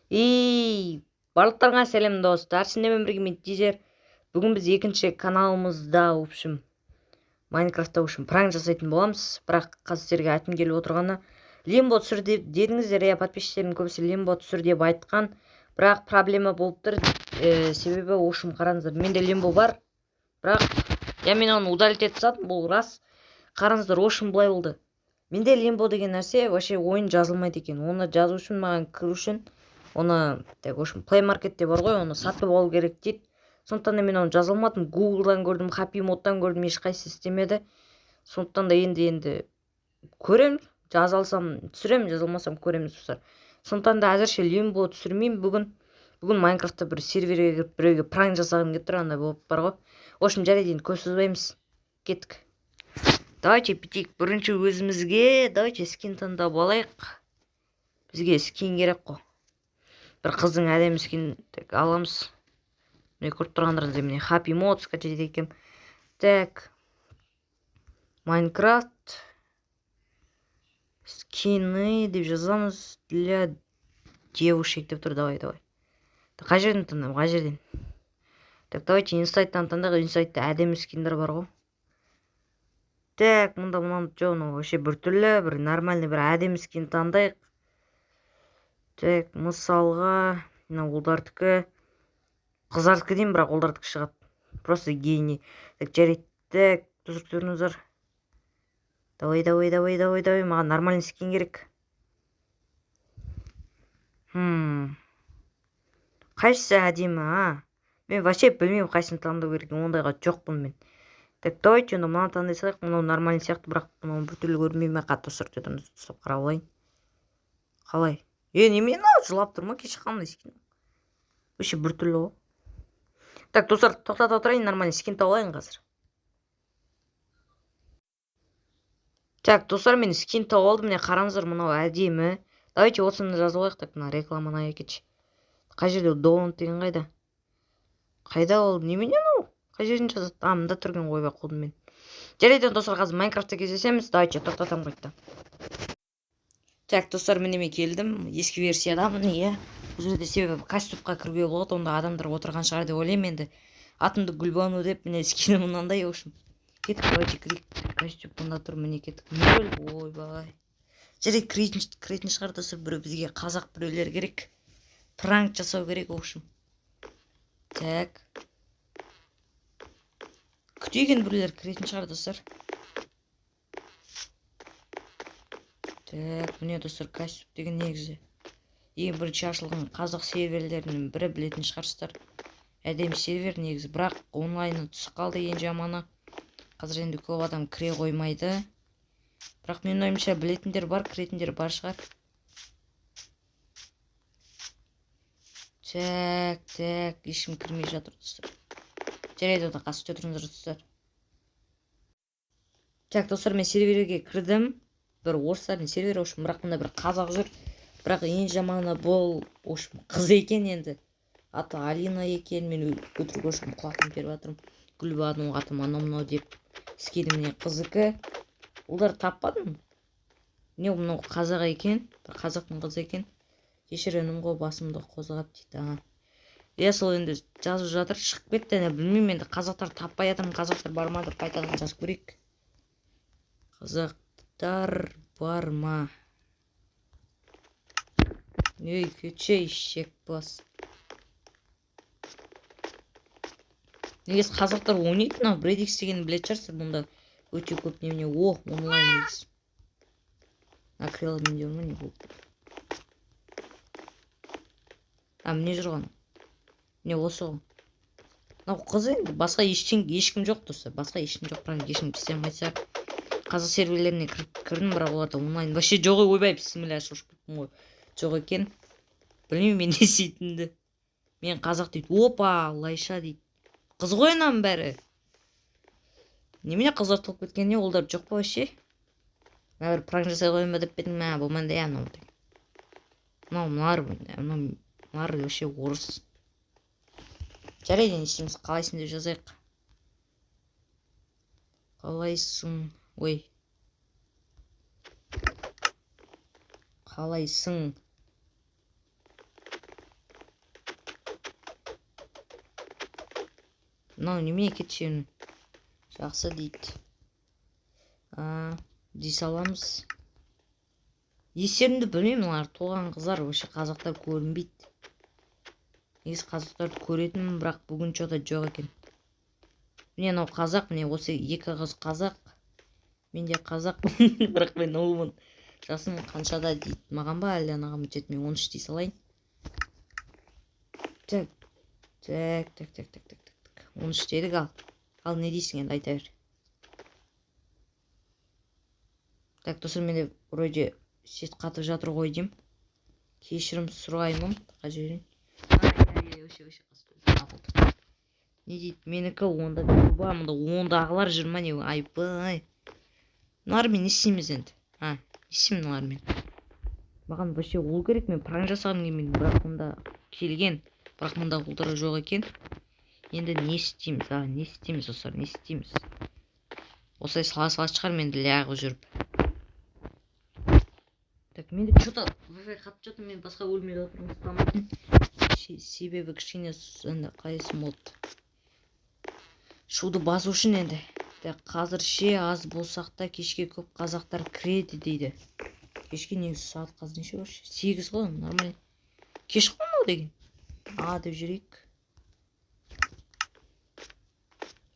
Барлықтарыңа сәлем достар, сендермен бірге мен Дизер. Бүгін біз екінші каналымызда Майнкрафтта пранк жасайтын боламыз. Бірақ қазір сіздерге айтқым келіп отырғаны, лимбо түсір дедіңіздер, иә, подписчиктердің көбісі лимбо түсір деп айтқан. Бірақ проблема болып тұр. Себебі қараңыздар, менде лимбо бар. Бірақ мен оны удалить етіп тастадым, бұл рас. Қараңыздар, былай болды. Менде лимбо деген нәрсе вообще ойын жазылмайды екен. Оны жазу үшін, маған кіру үшін, оны Play Marketте бар ғой, оны сатып алу керек дейді. Сондықтан да мен оны жаза алмадым. Google'дан көрдім, Happy Mod'дан көрдім, ешқайсысы істемеді. Сондықтан да енді көремін, жаза алсам түсіремін, жаза алмасам көреміз достар. Сондықтан да әзірше лимбо түсірмеймін. Бүгін Майнкрафтта бір серверге кіріп біреуге пранк жасағым келіп тұр, андай болып бар ғой. Жарайды, енді көз созбаймыз. Кеттік. Давайте pitейік бірінші өзімізге. Давайте скин таңдап алайық. Бізге скин керек қой. Бір қыздың әдемі скин аламыз. Міне көріп тұрғандарыңыздай, міне Happy Mod скачать етем. Так. Майнкрафт скины деп жазамыз для девушек деп тұр. Давай. Қай жерден таңдаймын? Қай жерден? Так, давайте инсайттан таңдайық. Инсайтта әдемі скиндер бар ғой. Так, мұнда жоқ, вообще біртүрлі, бір нормальный, бір әдемі скин таңдайық. Так, мысалға, олдардікі қыздардікі деймін, бірақ олдардікі шығады. Просто гений. Так, жарайды. Так, тұрыңыздар. Давай. Маған нормальный скин керек. Қайсысы әдемі, а? Мен вообще білмеймін қайсысын таңдау керек. Ондайға жоқпын мен. Так, давайте, мынаны таңдай салайық. Мынау нормальный сияқты, бірақ мынау біртүрлі көрмеймін. Қатты сұрып тұрмыз. Қарап алайын. Қалай? Немен жылап тұр ма? Кеше қандай скин? Вообще біртүрлі ғой. Так, достар, тоқтата отырайын, нормальный скин тауып алайын қазір. Так, достар, мен скин тауып алдым. Міне қараңыздар, мынау әдемі. Давайте осыны жазып алайық. Так, мына рекламаны кетші. Қай жерде донт деген қайда? Қайда ол? Неменен ол? Қай жерден жазады? Мында тұрген ойбай қолдым мен. Жарайды, достар, қазір Майнкрафтта кездесеміз. Давайте тоқтатам қайтта. Так, достар, міне мен келдім. Ескі версиядамын, иә. Бұл жерде себебі костюмға кіруге болады, онда адамдар отырған шығар деп ойлаймын енді. Атымды Гүлбану деп, міне скинім мынандай, Кеттік, давайте кірейік. Костюм мында тұр, міне кеттік. Ойбай. Жарайды, кіретін шығар, достар, бізге қазақ біреулер керек. Пранк жасау керек, Так. Күтейген біреулер кіретін шығар, достар. Так, міне достар, костюм деген негізі. Ең бірінші ашылған қазақ серверлерінің бірі, білетін шығарсыздар. Әдемі сервер негізі, бірақ онлайны түсіп қалды, ең жаманы. Қазір енді көп адам кіре қоймайды. Бірақ мен ойымша білетіндер бар, кіретіндер бар шығар. Так, ешкім кірмей жатыр, достар. Жарайды, ода қасып тұрыңыздар, достар. Так, достар, мен серверге кірдім. Бір орыстардың сервері, бірақ мында бір қазақ жүр. Бірақ ең жаманы бұл, қыз екен енді. Аты Алина екен, мен өтірік құлақым беріп жатырмын. Гүлбану атым анау деп. Скенімне қызыкі. Олар таппадым. Не, мынау қазақ екен. Бір қазақтың қызы екен. Кешіренім ғой, басымды қозғап дейді. Сол енді жазып жатыр, шығып кетті. Білмеймін енді, қазақтар таппай жатырмын. Қазақтар бар ма деп қайтадан жазып көрейік. Қазақтар бар ма? Көче ишек бас. Негіз қазақтар ойнайды, Бредикс деген білет шығарсыздар, мұнда өте көп немене. Онлайн негіз. Акрилы мен деуім не бұл. Міне жүрған. Не осы ғой. Қыз енді, басқа ешкім жоқ, достар. Басқа ешкім жоқ, бірақ ешкім істен қайтса. Қазақ серверлеріне кірдім, бірақ оларда онлайн. Вообще жоғы ойбай, бісміллә, шошып кеттім ғой. Жоқ екен. Білмеймін мен не істейтінді. Мен қазақ дейді. Опа, лайша дейді. Қыз ғой анам бәрі. Немене қыздар толып кеткен, олдар жоқ па вообще? Мен бір пранк жасай қойын ба деп бедім, болмайды я, Мынар вообще орыс. Жарайды, не істейміз, қалайсың деп жазайық. Қалайсың, қалайсың. мынау немене кетшені жақсы дейді. Дей саламыз. Естерімді білмеймін, олар туған қыздар вообще қазақтар көрінбейді. Негізі қазақтарды көретінмін, бірақ бүгін что-то жоқ екен. Міне мынау қазақ, міне осы екі қыз қазақ. Мен де қазақ, бірақ мен ұлмын. Жасым қаншада дейді. Маған ба әлде анаған ба жетті, мен 13 дей салайын. Так. 13 дедік ал. Ал не дейсің енді айта бер. Так, достар, менде вроде сет қатып жатыр ғой деймін. Кешірім сұраймын. Қажерін. Не дейді, менікі онда ба, мұнда ондағылар жүр ма не? Айбай. Мыналармен не істейміз енді? Не істеймін мыналармен? Маған вообще ол керек, мен пранк жасағым келмейді, бірақ мұнда келген. Бірақ мұнда ұлдары жоқ екен. Енді не істейміз? Не істейміз достар, не істейміз? Осылай сала шығар менді лағып жүріп. Так, менде что-то Wi-Fi қатып жатыр, мен басқа бөлмеде отырмын, ұстамайтын. Себебі кішкене енді қайсым болды. Шуды басу үшін енді. Қазір ше аз болсақ та кешке көп қазақтар кіреді дейді. Кешке негізі сағат қазір неше вообще? 8 ғой, нормально. Кеш қой деген. Деп жүрейік.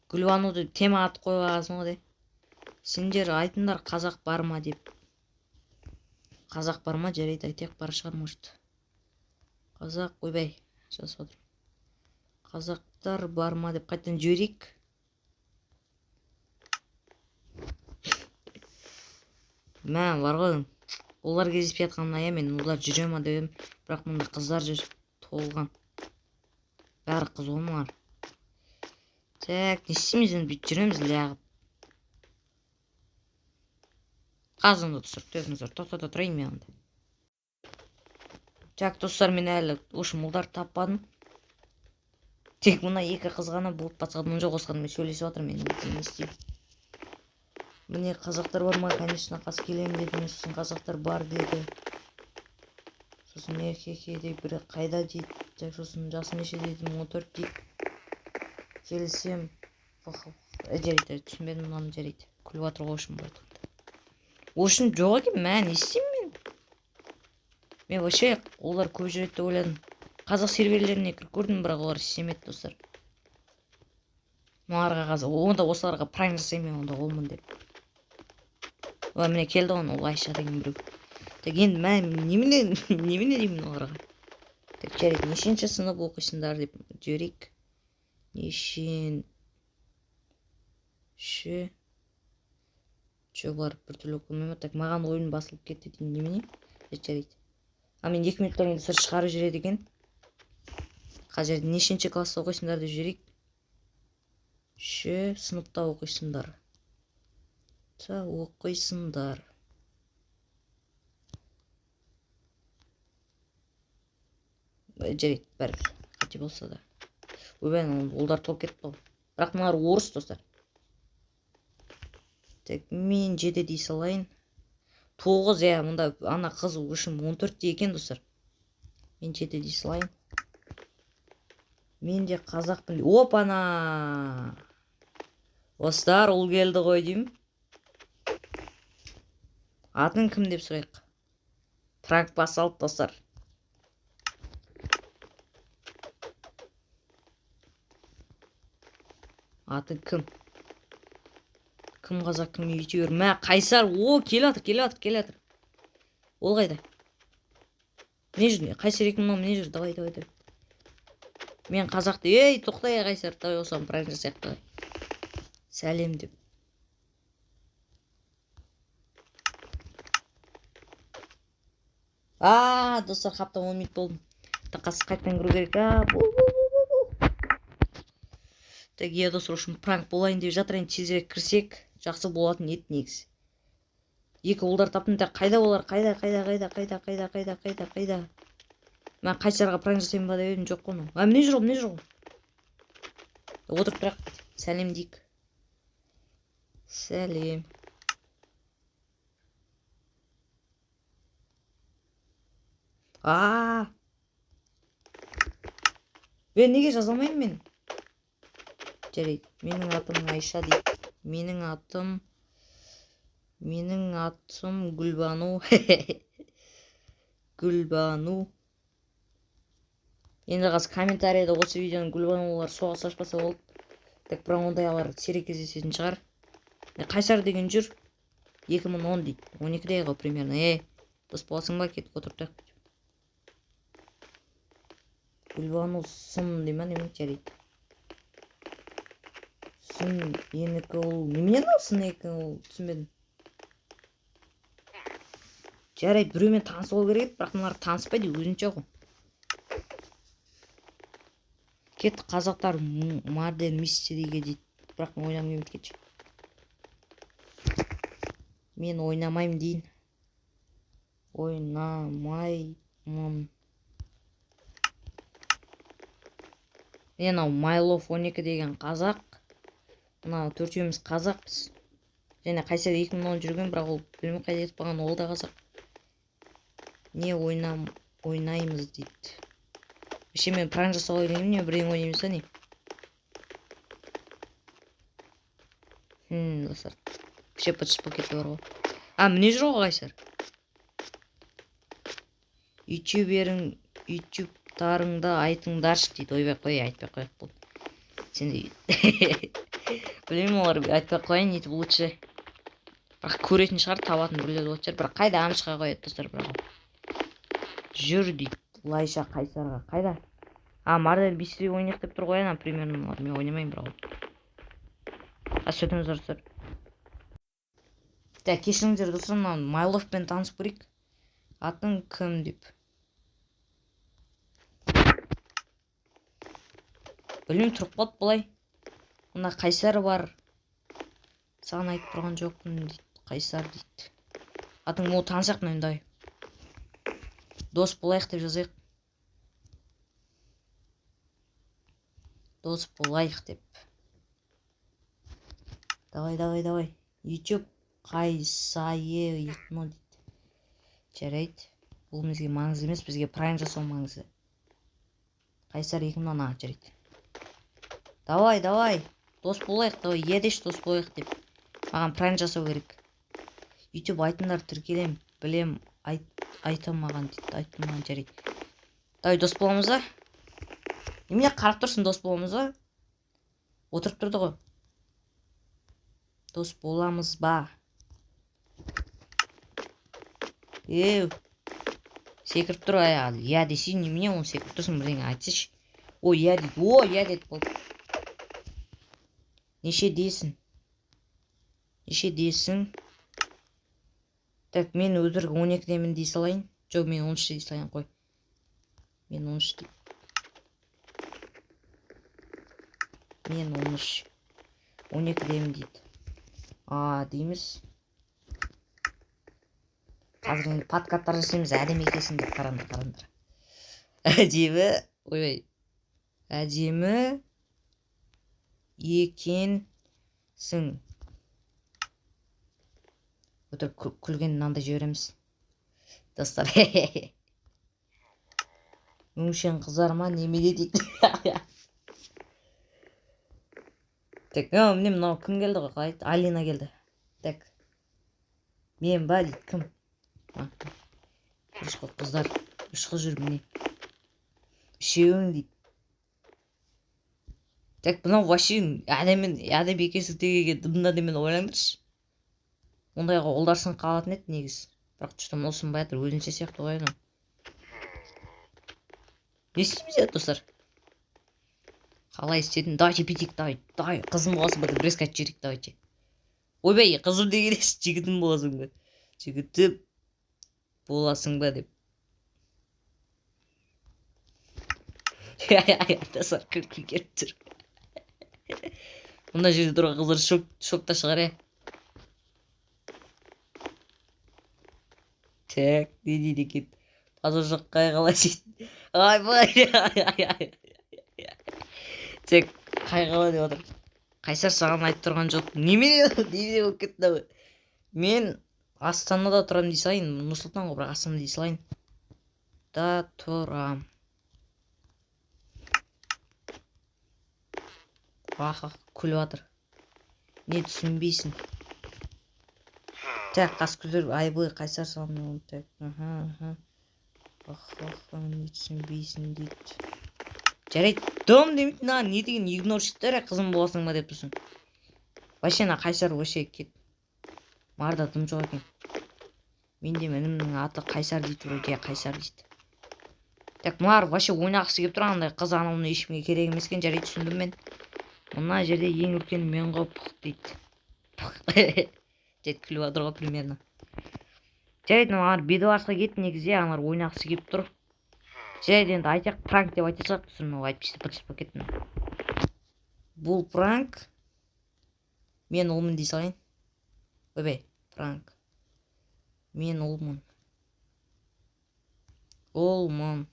Гүлбануды тема ат қойғансың ғой. Сендер айтыңдар қазақ бар ма деп. Қазақ бар ма? Жарайды, айтайық, бар шығар, может. Қазақ, ойбай, жасап отыр. Қазақтар бар ма деп қайтадан жіберейік. Мән бар ғой. Олар кездеспей жатқанына мен олар жүре ма деп, бірақ мұнда қыздар жүр толған. Бәрі қыз олар. Так, не істейміз енді, бүйтіп жүреміз лағып. Қазыңды түсір, төзіңіздер, тоқтата тұрайын мен онда. Так, достар, мен әлі ұлдар таппадым. Тек мұна екі қыз ғана болып басқадан жоқ, осыған мен сөйлесіп жатырмын, мен не істеймін. Міне қазақтар бар ма, конечно, қас келемін деді, мен сосын қазақтар бар деді. Сосын хе-хе деп бірі қайда дейді. Так, сосын жасы неше дедім, 14 дейді. Келсем, жарайды, түсінбедім, мынаны жарайды. Күліп жатыр ғой үшін болды. Ошын жоқ екен, не істеймін мен? Мен вообще олар көп жүреді деп ойладым. Қазақ серверлеріне кіріп көрдім, бірақ олар істемеді, достар. Мыналарға қазір, онда осыларға пранк жасаймын мен, онда олмын деп. Міне келді ғой, ол Айша деген біреу. Так, енді немене деймін оларға. Так, жарайды, нешінші сынып оқисыңдар деп жіберейік. Нешінші бар біртүрлі оқылмайма. Так, маған ойын басылып кетті дейін, немене? Жарайды. Мен 2 минуттан кейін сыр шығарып жүреді екен. Қазір нешінші класста оқисыңдар деп жүрейік. Сыныпта оқисыңдар. Оқисыңдар. Жарайды, бәрібір. Қате болса да. Ойбай, олдар толып кетті ғой. Бірақ мыналар орыс, достар. Так, мен 7 дей салайын. 9, мұнда ана қыз үшін 14 дей екен, достар. Мен 7 дей салайын. Мен де қазақпын. Опана! Достар, ол келді ғой деймін. Атын кім деп сұрайық? Пранк басалды, достар. Атын кім? Кім қазақ, кім ютубер? Қайсар, келатыр. Ол қайда? Не жүр? Қайсар екен мынау, не жүр? Давай. Мен қазақты, тоқтай Қайсар, давай осыған пранк жасайық, давай. Сәлем деп. Достар, қаптан 10 минут болдым. Тақасы қайтпен кіру керек. Так, достар, үшін пранк болайын деп жатыр, енді тезірек кірсек, жақсы болатын еді негізі. Екі ұлдар таптым, қайда олар? Қайда? Мен Қайсарға пранк жасайын ба деп едім, жоқ қой. Міне жүр. Отырып тұрақ. Сәлем дейік. Сәлем. Неге жаза алмаймын мен? жарайды. Менің атым Айша дейді. Менің атым Гүлбану. Гүлбану. Енді қазір комментарийда осы видеоның Гүлбанулар соғыс ашпаса болды. Так, бірақ ондайлар сирек кездесетін шығар. Қайсар деген жүр. 2010 дейді. 12-де ғой примерно. Дос боласың ба, кетіп отырып. Гүлбану сын дей ма, немен жарайды. Сын енікі ол. Неменен ол сын екі ол? Түсінбедім. Жарайды, біреумен таныс болу керек, бірақ мыналар таныспайды, өзінше ғой. Кет, қазақтар Марден Мистериге дейді. Бірақ ойнамаймын кетші. Мен ойнамаймын дейін. Ойнамаймын. Мен ау Майлов 12 деген қазақ. Мына төртеуміз қазақпыз. Және Қайсар 2010 жүрген, бірақ ол білмей қайда кетіп қалған, ол да қазақ. Не ойнаймыз дейді. Вообще мен пран жасауға үйренемін, не бірдеңе ойнаймыз да не? Достар. Вообще подшып кетті бар ғой. Міне жүр ғой Қайсар. Ютубтарыңды айтыңдаршы дейді. Ойбай қой, айтпай қояқ болды. Сен де білмеймін, олар айтпай қояйын, нетіп лучше. Бірақ көретін шығар, табатын біреулер болады шығар. Бірақ қайда амшыға қояды достар, бірақ жүр дейді. Лайша Қайсарға қайда? Марден Мистери ойнайық деп тұр ғой, примерно олар. Мен ойнамайын, бірақ. Сөтіңіз достар. Кешіріңіздер достар, Майловпен танысып көрейік. Атың кім деп. Білмеймін, тұрып қалды бұлай. Мына Қайсар бар. Саған айтып тұрған жоқпын дейді. Қайсар дейді. Атың ол танысақ мынандай. Дос болайық деп жазайық. Дос болайық деп. Давай. YouTube Қайсайы 2010 дейді. Жарайды. Бұл бізге маңызды емес, бізге прайм жасау маңызды. Қайсар 2010 жарайды. Давай. Дос болайық, едеш дос болайық деп. Маған прайм жасау керек. YouTube айтындар тіркелем, білем, айтылмаған дейді. Айтылмаған жарайды. Давай дос боламыз ба? Немене қарап тұрсың, дос боламыз ба? Отырып тұрды ғой. Дос боламыз ба? Секіріп тұр, я десей, немене оны секіріп тұрсың, бірдеңе айтсыш. Я дейді, болды. Неше дейсің? Так, мен өтірік 12-демін дей салайын. Жоқ, мен 13 дей салайын, қой. Мен 13 дей. Мен 13. 12-демін дейді. Дейміз. Қазір енді подкаттар жасаймыз, әдемі екесің деп қараңдар. Әдемі екенсің. Өтірік күлген мынандай жібереміз. Достар. Өңшен қызар ма немеде дейді. Так, міне мынау кім келді ғой, қалайды? Алина келді. Так. Мен ба дейді, кім? Үш қыздар. Үш қыз жүр міне. Үшеуің дейді. Так, мынау вообще әдем екесі тегеге дымда демен ойлаңдаршы. Ондайға олдарсын қалатын еді негіз. Бірақ жұтым олсын баятыр, өзінше сияқты ойыны. Не істейміз еді, достар? Қалай істедің? Давайте бетейік, давай. Қызым боласың ба деп резко айтып жіберейік, давайте. Ойбай, қызым деген еш, жігітім боласың ба? Жігітім боласың ба деп. Достар, күлкі келіп тұр. Мұнда жерде тұрған қыздар шокта шығар, Так, не дейді екен. Қазір жоққа қалай дейді. Так, қайғала деп отыр. Қайсар саған айтып тұрған жоқ. Немене болып кетті. Мен Астанада тұрам дей салайын. Нұрсұлтан ғой, бірақ Астана дей салайын. Да тұрам. аха күліп жатыр. Не түсінбейсің? Так, қаскөздер айбой қайсар салмауым. Так, аха. Не түсінбейсің дейді. Жарайды, дом демейді, не деген игнорщиктер, қызым боласың ба деп тұрсың. Вообще қайсар вообще кет. Марда дым жоқ екен. Менде інімнің аты қайсар дейді, вроде қайсар дейді. Так, мылар вообще ойнағысы келіп тұрғандай қыз анауына ешкімге керек емес екен. Жарайды, түсіндім мен. Мына жерде ең үлкен мен ғой пық дейді. Жарайды, күліп жатыр ғой примерно. Жарайды, аналар бедуарсқа кетті негізде, аналар ойнағысы келіп тұр. Жарайды, енді айтақ пранк деп айтасақ, түсірмей айтып бытышып кеттім. Бұл пранк. Мен ұлмын дей салайын. Ойбай, пранк. Мен ұлмын. Ұлмын.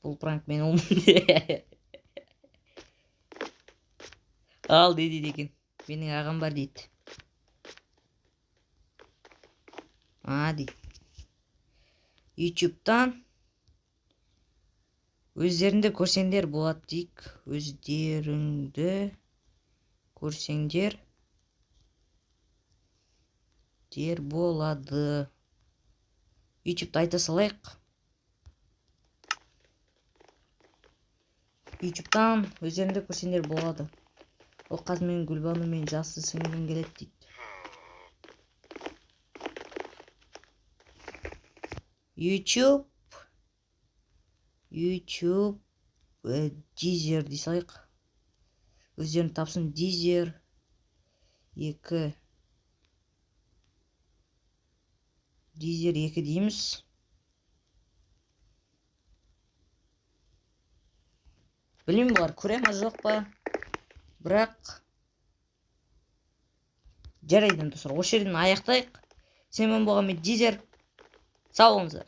Бұл пранк, мен ұлмын. Ал дейді екен. Менің ағам бар дейді. Дейді. YouTube'дан өздеріңді көрсеңдер болады дейік. Өздеріңді көрсеңдер дер болады. YouTube'да айта салайық. YouTube'дан өздеріңді көрсеңдер болады. Ол қазір мен Гүлбану мен жасы сіңілім келеді дейді. YouTube Deezer дей салайық. Өздерін тапсын. Deezer 2 дейміз. Білмеймін, бұлар көре ма жоқ па, бірақ жарайды достар, осы жерден аяқтайық. Сенімен болған мен Deezer. Сау болыңыздар.